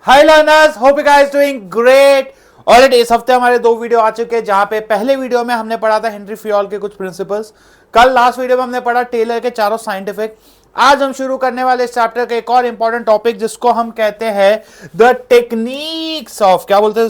Hi learners, hope you guys doing great. Already इस हफ्ते हमारे 2 वीडियो आ चुके हैं, जहां पे पहले वीडियो में हमने पढ़ा था हेनरी फ्योल के कुछ प्रिंसिपल्स। कल लास्ट वीडियो में हमने पढ़ा टेलर के चारों साइंटिफिक। आज हम शुरू करने वाले इस चैप्टर का एक और इंपॉर्टेंट टॉपिक, जिसको हम कहते हैं द टेक्निक्स ऑफ, क्या बोलते हैं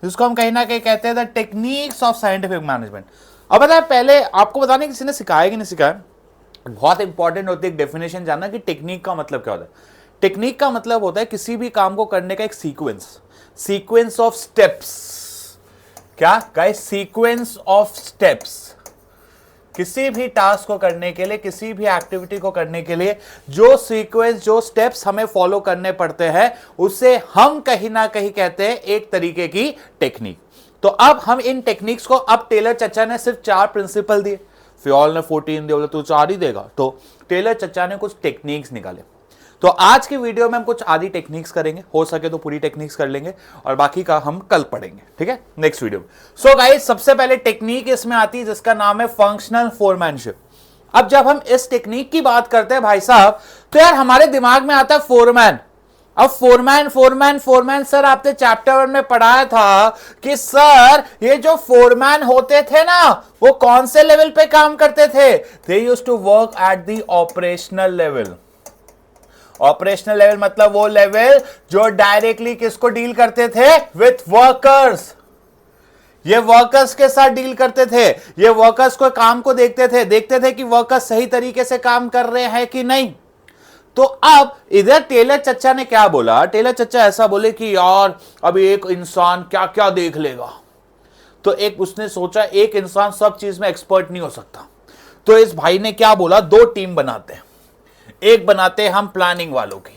जिसको हम कहीं ना कहीं कहते हैं the techniques of scientific management. अब बताए, पहले आपको बताने किसी ने सिखाया कि नहीं सिखाया, बहुत इंपॉर्टेंट होती है डेफिनेशन जानना कि टेक्निक का मतलब क्या होता है। टेक्निक का मतलब होता है किसी भी काम को करने का एक सीक्वेंस ऑफ स्टेप्स। क्या गाइस? Sequence of steps. किसी भी टास्क को करने के लिए, किसी भी एक्टिविटी को करने के लिए जो सीक्वेंस, जो स्टेप्स हमें फॉलो करने पड़ते हैं, उसे हम कहीं ना कहीं कहते हैं एक तरीके की टेक्निक। तो अब हम इन टेक्निक्स को, अब टेलर चचा ने सिर्फ 4 प्रिंसिपल दिए, फ्योल ने 14 दिए, बोले तू 4 ही देगा, तो टेलर चचा ने कुछ टेक्निक्स निकाले। तो आज की वीडियो में हम कुछ आधी टेक्निक्स करेंगे, हो सके तो पूरी टेक्निक्स कर लेंगे, और बाकी का हम कल पढ़ेंगे, ठीक है, नेक्स्ट वीडियो में। सो गाइस, सबसे पहले टेक्निक इसमें आती है जिसका नाम है फंक्शनल फोरमैनशिप। अब जब हम इस टेक्निक की बात करते हैं भाई साहब, तो यार हमारे दिमाग में आता है फोरमैन। अब फोरमैन सर, आपने चैप्टर 1 में पढ़ाया था कि सर ये जो फोरमैन होते थे ना, वो कौन से लेवल पे काम करते थे? They used to work at the operational level. Operational level मतलब वो लेवल जो डायरेक्टली किसको डील करते थे? With workers. ये वर्कर्स के साथ डील करते थे, ये वर्कर्स को काम को देखते थे कि वर्कर्स सही तरीके से काम कर रहे हैं कि नहीं। तो अब इधर टेलर चचा ने क्या बोला? टेलर चचा ऐसा बोले कि यार अभी एक इंसान क्या क्या देख लेगा। तो एक उसने सोचा, एक इंसान सब चीज में एक्सपर्ट नहीं हो सकता, तो इस भाई ने क्या बोला, 2 टीम बनाते हैं। एक बनाते हैं हम प्लानिंग वालों की,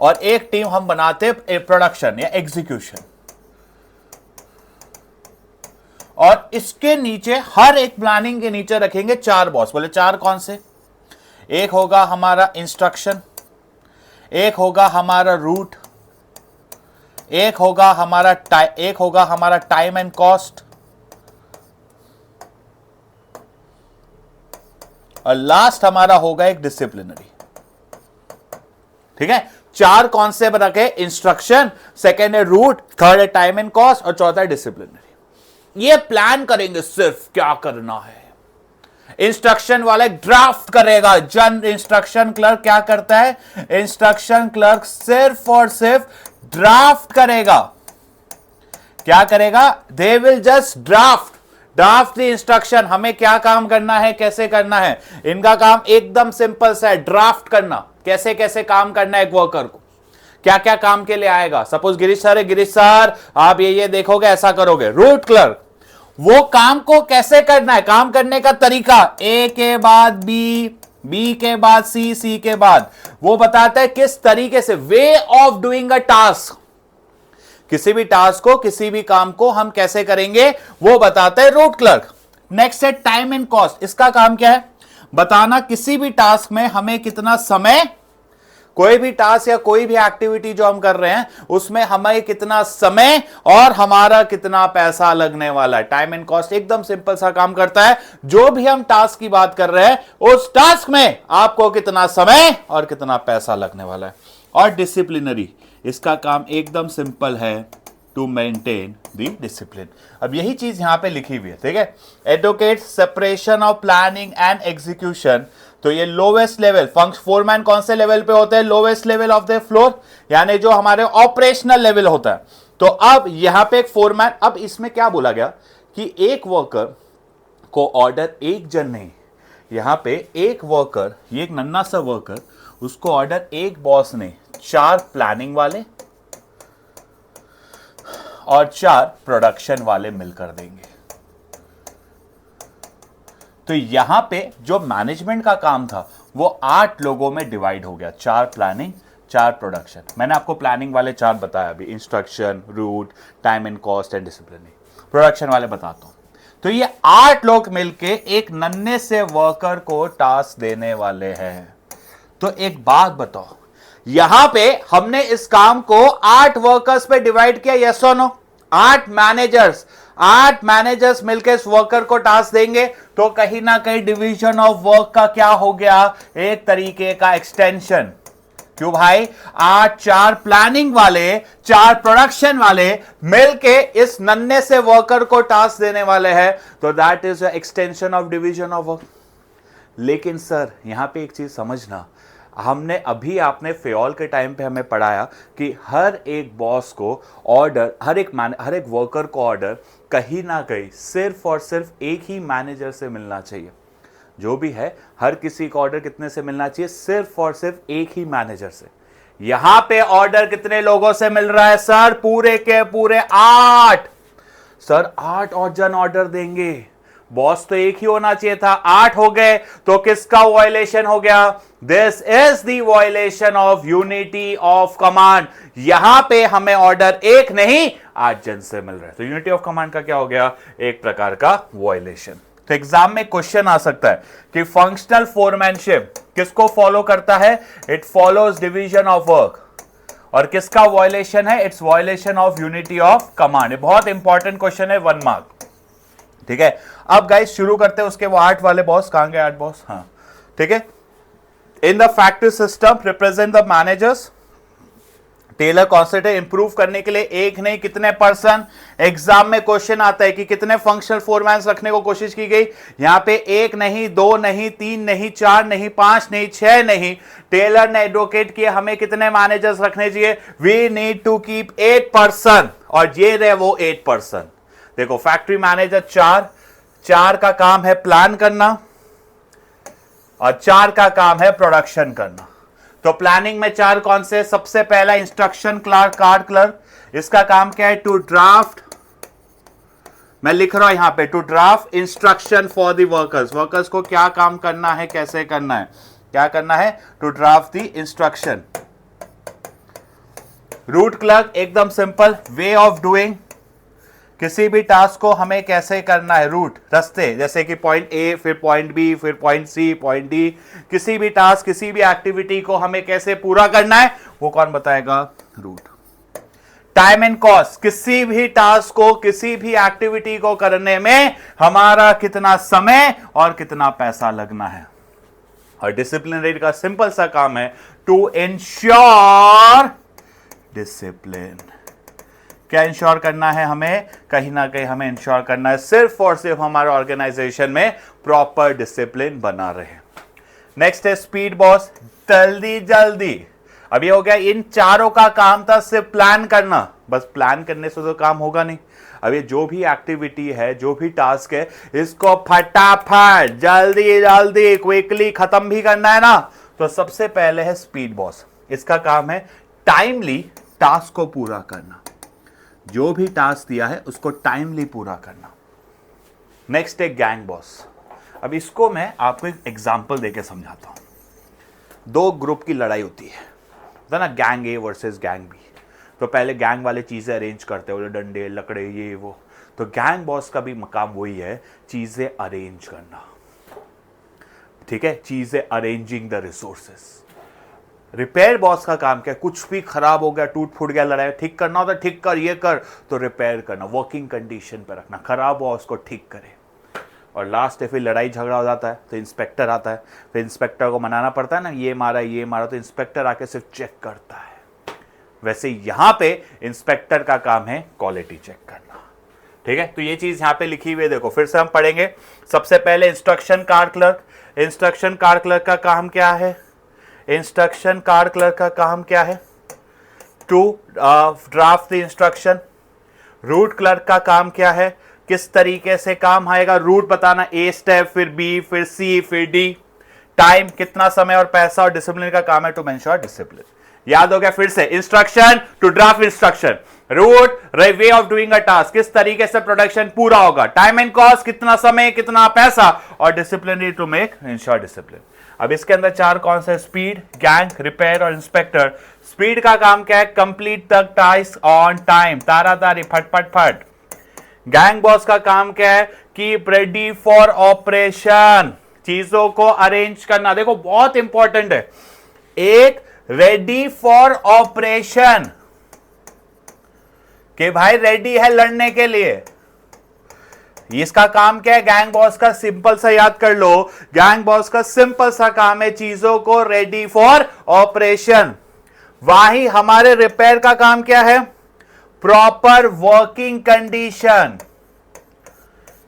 और एक टीम हम बनाते हैं प्रोडक्शन या एग्जीक्यूशन। और इसके नीचे, हर एक प्लानिंग के नीचे रखेंगे 4 बॉस। बोले 4 कौन से? एक होगा हमारा इंस्ट्रक्शन, एक होगा हमारा रूट, एक होगा हमारा टाइम एंड कॉस्ट, और लास्ट हमारा होगा एक डिसिप्लिनरी। ठीक है, 4 कॉन्सेप्ट रखे, इंस्ट्रक्शन, सेकेंड है रूट, थर्ड है टाइम एंड कॉस्ट, और चौथा है डिसिप्लिनरी। ये प्लान करेंगे सिर्फ क्या करना है। इंस्ट्रक्शन वाला ड्राफ्ट करेगा। इंस्ट्रक्शन क्लर्क क्या करता है? इंस्ट्रक्शन क्लर्क सिर्फ और सिर्फ ड्राफ्ट करेगा। क्या करेगा? They will just draft the instruction. हमें क्या काम करना है, कैसे करना है। इनका काम एकदम सिंपल सा है, ड्राफ्ट करना। कैसे कैसे काम करना है एक वर्कर को, क्या क्या काम के लिए आएगा। सपोज गिरीश सर है, गिरीश सर आप ये देखोगे, ऐसा करोगे। रूट क्लर्क, वो काम को कैसे करना है, काम करने का तरीका, ए के बाद बी, बी के बाद सी, सी के बाद, वो बताता है किस तरीके से, वे ऑफ डूइंग अ टास्क। किसी भी टास्क को, किसी भी काम को हम कैसे करेंगे, वो बताता है रूट क्लर्क। नेक्स्ट है टाइम एंड कॉस्ट। इसका काम क्या है? बताना किसी भी टास्क में हमें कितना समय, कोई भी टास्क या कोई भी एक्टिविटी जो हम कर रहे हैं, उसमें हमें कितना समय और हमारा कितना पैसा लगने वाला है। टाइम एंड कॉस्ट एकदम सिंपल सा काम करता है। जो भी हम टास्क की बात कर रहे हैं, उस टास्क में आपको कितना समय और कितना पैसा लगने वाला है। और डिसिप्लिनरी, इसका काम एकदम सिंपल है, टू मेंटेन द डिसिप्लिन। अब यही चीज यहां पे लिखी हुई है, ठीक है। Advocate separation of planning and execution. तो ये लोवेस्ट लेवल, फोरमैन कौन से लेवल पे होते हैं? Lowest level of the floor, यानी जो हमारे ऑपरेशनल लेवल होता है। तो अब यहां पे एक फोरमैन, अब इसमें क्या बोला गया कि एक वर्कर को ऑर्डर, एक जन नहीं, यहां पे एक वर्कर, ये एक नन्हा सा वर्कर, उसको ऑर्डर एक बॉस ने 4 प्लानिंग वाले और 4 प्रोडक्शन वाले मिलकर देंगे। तो यहां पे जो मैनेजमेंट का काम था वो 8 लोगों में डिवाइड हो गया, 4 प्लानिंग 4 प्रोडक्शन। मैंने आपको प्लानिंग वाले 4 बताया अभी, instruction, route, time and cost and discipline. Production वाले बताता हूं। तो ये 8 लोग मिलके एक नन्हे से वर्कर को टास्क देने वाले हैं। तो एक बात बताओ, यहां पे हमने इस काम को 8 वर्कर्स पे डिवाइड किया, यस और नो? 8 मैनेजर्स मिलकर इस वर्कर को टास्क देंगे, तो कहीं ना कहीं डिवीजन ऑफ वर्क का क्या हो गया? एक तरीके का एक्सटेंशन। क्यों भाई? आज 4 प्लानिंग वाले, 4 प्रोडक्शन वाले मिलके इस नन्हे से वर्कर को टास्क देने वाले हैं, तो that is extension of division of work. लेकिन सर यहां पे एक चीज समझना, हमने अभी आपने फेयोल के टाइम पे हमें पढ़ाया कि हर एक बॉस को ऑर्डर, हर एक वर्कर को ऑर्डर कहीं ना कहीं सिर्फ और सिर्फ एक ही मैनेजर से मिलना चाहिए। जो भी है, हर किसी को ऑर्डर कितने से मिलना चाहिए? सिर्फ और सिर्फ एक ही मैनेजर से। यहां पे ऑर्डर कितने लोगों से मिल रहा है सर? पूरे के पूरे 8। सर 8 और जन ऑर्डर देंगे, बॉस तो एक ही होना चाहिए था, 8 हो गए, तो किसका वायलेशन हो गया? This is the violation of unity of command. यहां पे हमें ऑर्डर एक नहीं 8 जन से मिल रहा है, तो यूनिटी ऑफ कमांड का क्या हो गया? एक प्रकार का वायलेशन। तो एग्जाम में क्वेश्चन आ सकता है कि फंक्शनल फोरमैनशिप किसको फॉलो करता है? It follows division of work. और किसका वायलेशन है? It's violation of unity of command. बहुत इंपॉर्टेंट क्वेश्चन है, 1 मार्क। ठीक है, अब गाइस शुरू करते हैं उसके वो 8 वाले बॉस। कहां गए 8 बॉस? हाँ ठीक है। In the factory system represent the managers. Taylor concentrate improve करने के लिए एक नहीं कितने पर्सन? एग्जाम में क्वेश्चन आता है कि कितने फंक्शनल फोरमैन्स रखने को कोशिश की गई। यहां पे 1 नहीं, 2 नहीं, 3 नहीं, 4 नहीं, 5 नहीं, 6 नहीं। टेलर ने एडवोकेट किया हमें कितने मैनेजर्स रखने चाहिए? We need to keep 8 person, और ये रहे वो 8 पर्सन। देखो फैक्ट्री मैनेजर 4 का काम है प्लान करना, और 4 का काम है प्रोडक्शन करना। तो प्लानिंग में 4 कौन से? सबसे पहला इंस्ट्रक्शन क्लर्क, कार्ड क्लर्क। इसका काम क्या है? टू ड्राफ्ट, मैं लिख रहा हूं यहां पे, to draft instruction for the workers. Workers को क्या काम करना है, कैसे करना है, क्या करना है? To draft the instruction. Route clerk एकदम सिंपल, वे ऑफ डूइंग, किसी भी टास्क को हमें कैसे करना है, रूट, रास्ते, जैसे कि पॉइंट ए, फिर पॉइंट बी, फिर पॉइंट सी, पॉइंट डी। किसी भी टास्क, किसी भी एक्टिविटी को हमें कैसे पूरा करना है, वो कौन बताएगा? रूट। टाइम एंड कॉस्ट, किसी भी टास्क को, किसी भी एक्टिविटी को करने में हमारा कितना समय और कितना पैसा लगना है। और डिसिप्लिनरी का सिंपल सा काम है, टू इंश्योर डिसिप्लिन। क्या इंश्योर करना है हमें? कहीं ना कहीं हमें इंश्योर करना है सिर्फ और सिर्फ हमारे ऑर्गेनाइजेशन में प्रॉपर डिसिप्लिन बना रहे। नेक्स्ट है स्पीड बॉस, जल्दी जल्दी। अब ये हो गया, इन 4 का काम था सिर्फ प्लान करना, बस प्लान करने से तो काम होगा नहीं। अब ये जो भी एक्टिविटी है, जो भी टास्क है, इसको फटाफट जल्दी जल्दी क्विकली खत्म भी करना है ना। तो सबसे पहले है स्पीड बॉस, इसका काम है टाइमली टास्क को पूरा करना। जो भी टास्क दिया है उसको टाइमली पूरा करना। नेक्स्ट है गैंग बॉस। अब इसको मैं आपको एक एग्जांपल देके समझाता हूं। 2 ग्रुप की लड़ाई होती है ना, gang A versus gang B. तो पहले गैंग वाले चीजें अरेंज करते हैं, डंडे लकड़े ये वो। तो गैंग बॉस का भी मकाम वही है, चीजें अरेंज करना। ठीक है, चीजें arranging the resources. Repair boss का काम क्या है? कुछ भी खराब हो गया, टूट फूट गया, लड़ाई, ठीक करना होता है, ठीक कर, ये कर, तो रिपेयर करना, वर्किंग कंडीशन पर रखना, खराब हुआ उसको ठीक करे। और लास्ट है फिर लड़ाई झगड़ा हो जाता है तो इंस्पेक्टर आता है, फिर इंस्पेक्टर को मनाना पड़ता है ना, ये मारा, तो इंस्पेक्टर आके सिर्फ चेक करता है। वैसे यहां पे इंस्पेक्टर का काम है क्वालिटी चेक करना। ठीक है, तो ये चीज यहां पे लिखी हुई है, देखो फिर से हम पढ़ेंगे। सबसे पहले instruction card clerk. Instruction card clerk का काम क्या है? इंस्ट्रक्शन कार्ड क्लर्क का काम क्या है? To draft the instruction. Route clerk का काम क्या है? किस तरीके से काम आएगा, रूट बताना, ए स्टेप, फिर बी, फिर सी, फिर डी। टाइम, कितना समय और पैसा। और डिसिप्लिन का काम है टू मेंश्योर डिसिप्लिन। याद हो गया? फिर से instruction, to draft instruction. Route, way of doing a task, किस तरीके से प्रोडक्शन पूरा होगा। टाइम एंड कॉस्ट, कितना समय, कितना पैसा। और disciplinary, to make ensure discipline. अब इसके अंदर 4 कौन से? स्पीड, गैंग, रिपेयर और इंस्पेक्टर। स्पीड का काम क्या है? Complete the task on time, तारातारी, फट फट फट। गैंग बॉस का काम क्या है? कीप रेडी फॉर ऑपरेशन, चीजों को अरेंज करना। देखो बहुत इंपॉर्टेंट है, एक रेडी फॉर ऑपरेशन, कि भाई रेडी है लड़ने के लिए। इसका काम क्या है? गैंग बॉस का सिंपल सा याद कर लो, गैंग बॉस का सिंपल सा काम है चीजों को रेडी फॉर ऑपरेशन। वहीं हमारे रिपेयर का काम क्या है? Proper working condition.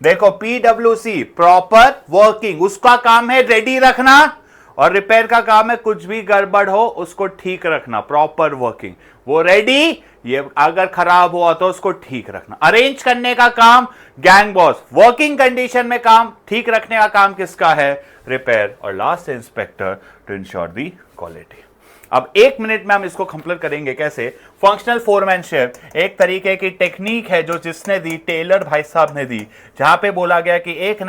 देखो पीडब्ल्यूसी प्रॉपर वर्किंग, उसका काम है रेडी रखना, और रिपेयर का काम है कुछ भी गड़बड़ हो उसको ठीक रखना। प्रॉपर वर्किंग, वो रेडी, ये अगर खराब हुआ तो उसको ठीक रखना। अरेंज करने का काम गैंग बॉस, वर्किंग कंडीशन में काम ठीक रखने का काम किसका है? रिपेयर। और last inspector to ensure the quality. अब 1 मिनट में हम इसको कंप्लीट करेंगे कैसे? फंक्शनल फोरमैनशिप एक तरीके की टेक्निक है जो जिसने दी, टेलर भाई साहब ने दी, जहां पे बोला गया कि एक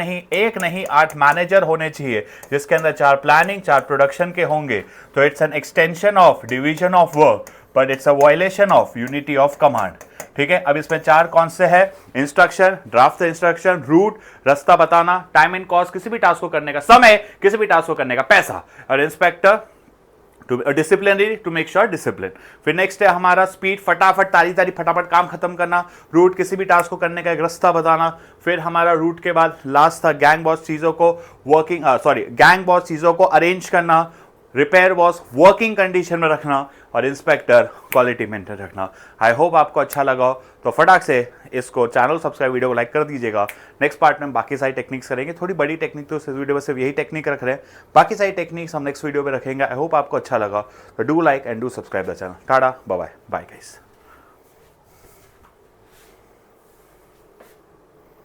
नहीं 8 मैनेजर होने चाहिए, जिसके अंदर 4 प्लानिंग 4 प्रोडक्शन के होंगे। तो it's an extension of division of work, but it's a violation of unity of command. ठीक है, अब इसमें 4 कौन से है? इंस्ट्रक्शन, ड्राफ्ट इंस्ट्रक्शन, रूट रास्ता बताना, टाइम एंड कॉस्ट किसी भी टास्क को करने का समय, किसी भी टास्क को करने का पैसा, और inspector to disciplinary to make sure discipline. फिर नेक्स्ट है हमारा स्पीड, फटाफट तारी फटाफट काम खत्म करना। रूट किसी भी टास्क को करने का एक रास्ता बताना। फिर हमारा रूट के बाद लास्ट था गैंग बॉस चीजों को गैंग बॉस चीजों को अरेंज करना। रिपेयर बॉस वर्किंग कंडीशन में रखना, और इंस्पेक्टर क्वालिटी मेंटेन रखना। आई होप आपको अच्छा लगा, तो फटाक से इसको चैनल सब्सक्राइब, वीडियो को लाइक कर दीजिएगा। नेक्स्ट पार्ट में बाकी सारी टेक्निक्स करेंगे, थोड़ी बड़ी टेक्निक तो इस वीडियो में सिर्फ यही टेक्निक रख रहे हैं, बाकी सारी टेक्निक्स हम नेक्स्ट वीडियो में रखेंगे। आई होप आपको अच्छा लगा, तो do like and do subscribe the channel. Tata, bye bye guys.